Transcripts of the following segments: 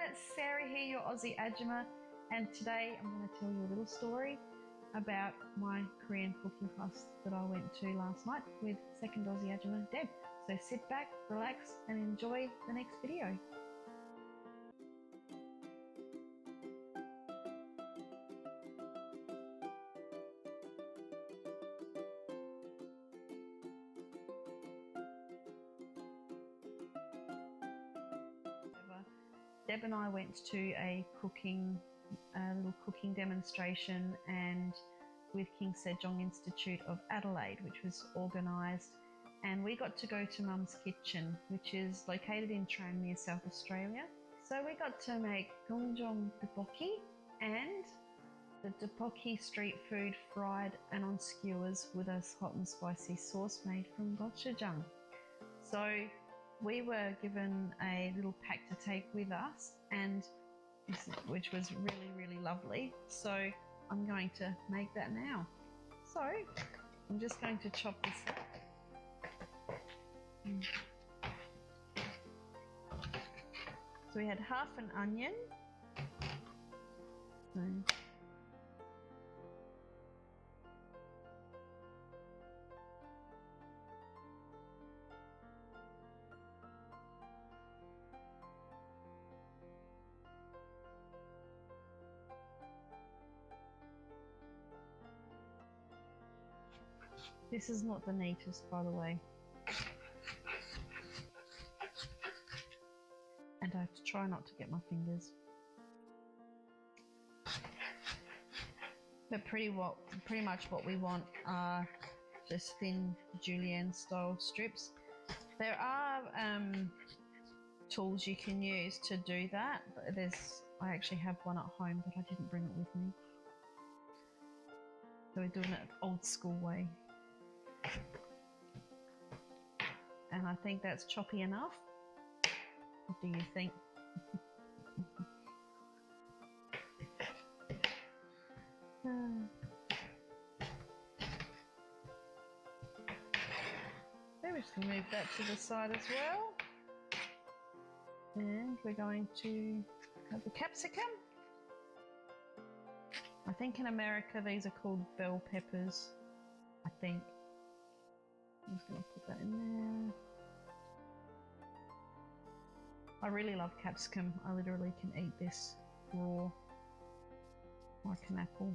it's Sarah here, your Aussie Ajumma, and today I'm going to tell you a little story about my Korean cooking class that I went to last night with second Aussie Ajumma, Deb. So sit back, relax and enjoy the next video. Deb and I went to a little cooking demonstration and with King Sejong Institute of Adelaide, which was organised, and we got to go to Mum's Kitchen, which is located in Tranmere, South Australia. So we got to make doenjang tteokbokki and the tteokbokki street food fried and on skewers with a hot and spicy sauce made from gochujang. So we were given a little pack to take with us, which was really, really lovely. So I'm going to make that now. So I'm just going to chop this up. So we had half an onion. This is not the neatest, by the way. And I have to try not to get my fingers. But pretty much what we want are just thin julienne style strips. There are tools you can use to do that. I actually have one at home, but I didn't bring it with me. So we're doing it old school way. And I think that's choppy enough. What do you think? So we just move that to the side as well. And we're going to have the capsicum. I think in America these are called bell peppers, I think. I'm just going to put that in there. I really love capsicum. I literally can eat this raw like an apple.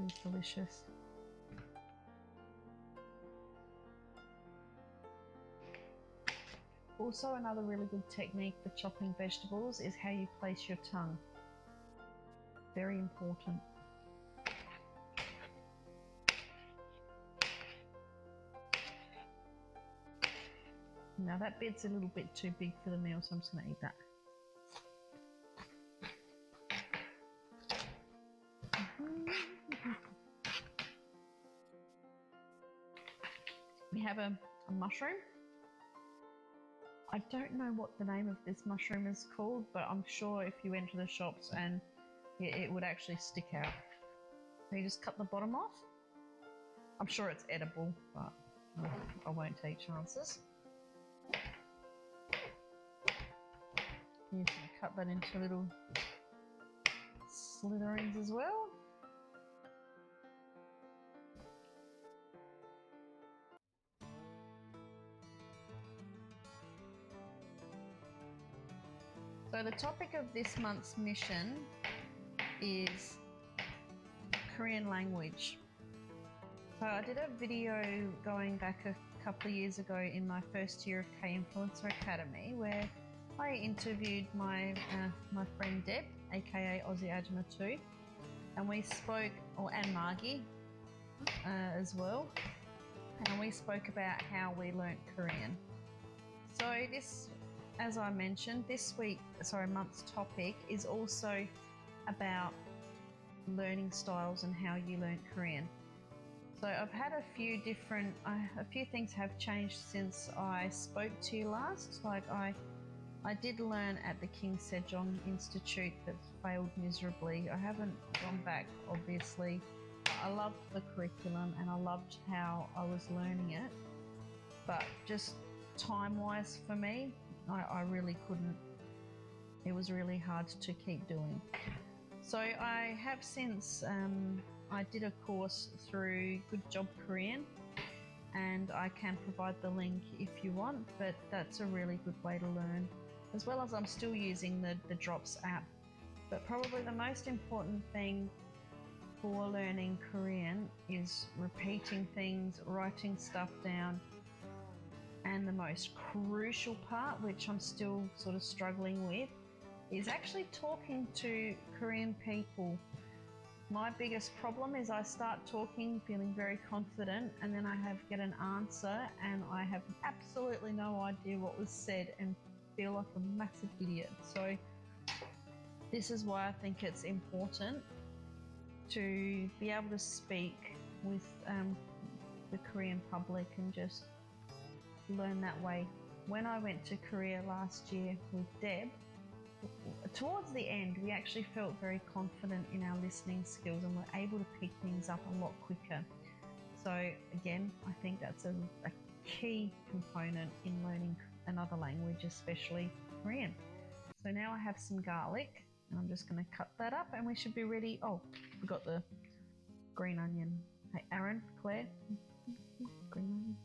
It's delicious. Also, another really good technique for chopping vegetables is how you place your tongue. Very important. Now that bit's a little bit too big for the meal, so I'm just going to eat that. We have a mushroom. I don't know what the name of this mushroom is called, but I'm sure if you went to the shops and it would actually stick out. So you just cut the bottom off. I'm sure it's edible, but I won't take chances. You're just going to cut that into little slithereens as well. So the topic of this month's mission is Korean language. So I did a video going back a couple of years ago in my first year of K-Influencer Academy where I interviewed my friend Deb, aka Aussie Ajumma 2, and we spoke, and Margie as well, and we spoke about how we learnt Korean. So this, as I mentioned, month's topic is also about learning styles and how you learnt Korean. So I've had a few things have changed since I spoke to you last. Like I did learn at the King Sejong Institute that failed miserably. I haven't gone back, obviously. I loved the curriculum and I loved how I was learning it, but just time-wise for me, I really couldn't it was really hard to keep doing. So I have since, I did a course through Good Job Korean, and I can provide the link if you want, but that's a really good way to learn, as well as I'm still using the Drops app. But probably the most important thing for learning Korean is repeating things, writing stuff down, and the most crucial part, which I'm still sort of struggling with, is actually talking to Korean people. My biggest problem is I start talking feeling very confident, and then I get an answer and I have absolutely no idea what was said and feel like a massive idiot. So this is why I think it's important to be able to speak with the Korean public and just learn that way. When I went to Korea last year with Deb, towards the end we actually felt very confident in our listening skills and were able to pick things up a lot quicker. So again, I think that's a key component in learning another language, especially Korean. So now I have some garlic and I'm just going to cut that up and we should be ready. Oh, forgot the green onion. Hey Aaron, Claire, green onion.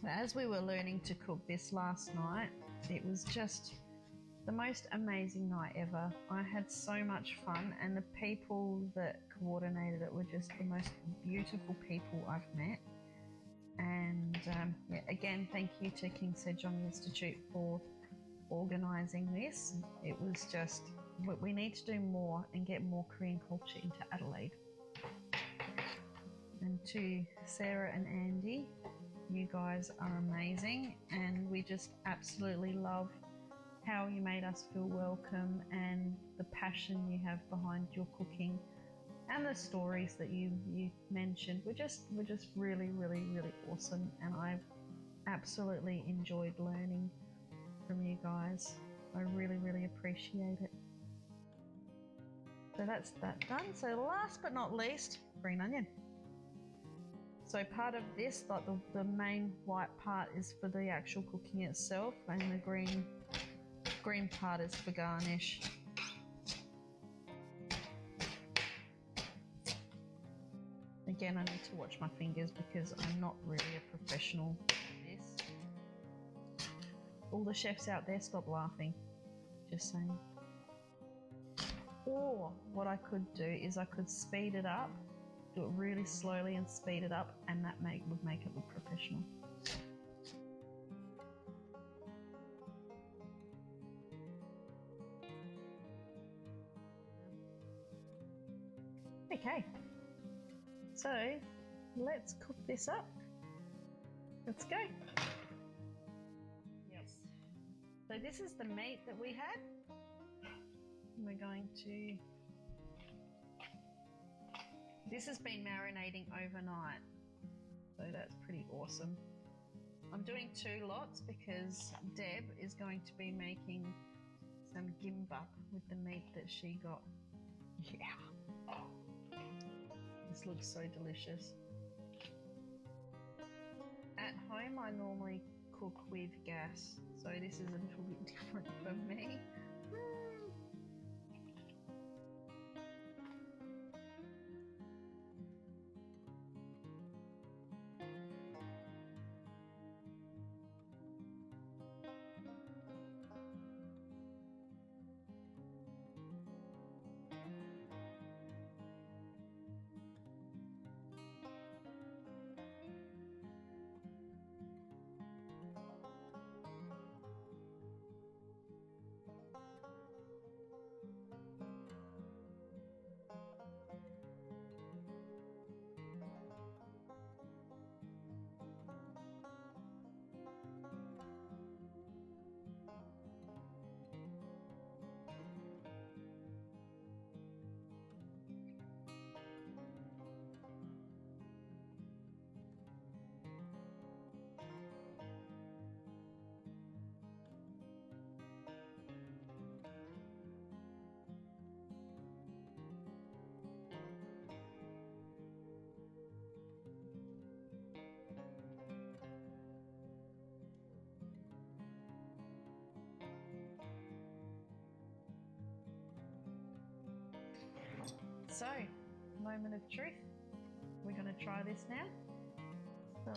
As we were learning to cook this last night, it was just the most amazing night ever. I had so much fun, and the people that coordinated it were just the most beautiful people I've met. And again, thank you to King Sejong Institute for organising this. It was just, we need to do more and get more Korean culture into Adelaide. And to Sarah and Andy, you guys are amazing, and we just absolutely love how you made us feel welcome and the passion you have behind your cooking and the stories that you mentioned. We're just really, really, really awesome, and I've absolutely enjoyed learning from you guys. I really, really appreciate it. So that's that done. So last but not least, green onion. So part of this, like the main white part, is for the actual cooking itself, and the green part is for garnish. Again, I need to watch my fingers because I'm not really a professional at this. All the chefs out there, stop laughing. Just saying. Or what I could do is I could speed it up, do it really slowly and speed it up, and that would make it look professional. Okay, so let's cook this up. Let's go. Yes. So this is the meat that we had. We're going to... This has been marinating overnight, so that's pretty awesome. I'm doing 2 lots because Deb is going to be making some gimbap with the meat that she got. Yeah. This looks so delicious. At home, I normally cook with gas, so this is a little bit different for me. So, moment of truth. We're going to try this now. So,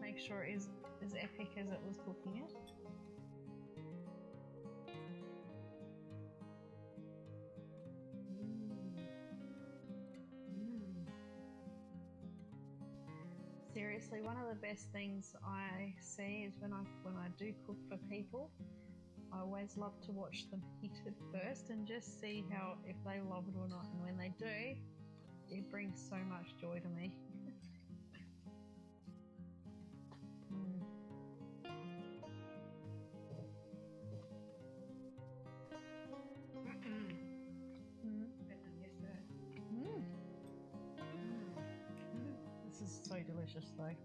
make sure it is as epic as it was cooking it. Seriously, one of the best things I see is when I do cook for people, I always love to watch them eat it first and just see how if they love it or not. And when they do, it brings so much joy to me. This is so delicious though.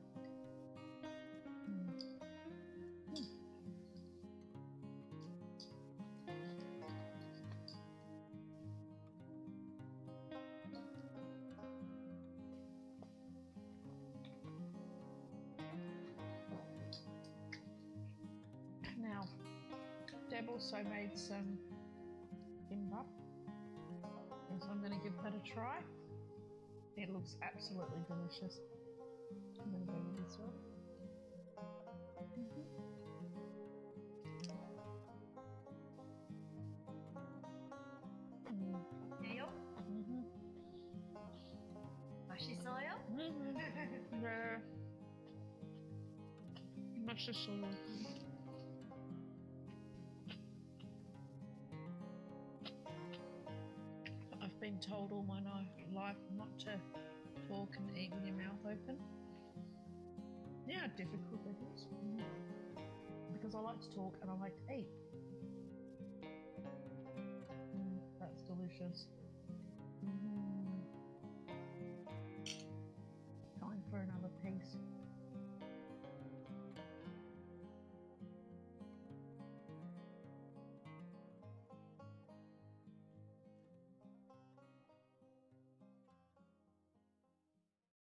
Now, Deb also made some kimbap, and so I'm going to give that a try. It looks absolutely delicious. I'm going to go with this one. 해요? 맛있어요? 네. 맛있어요. I've been told all my life not to talk and eat with your mouth open. Yeah, how difficult it is. Because I like to talk and I like to eat. That's delicious. Going for another piece.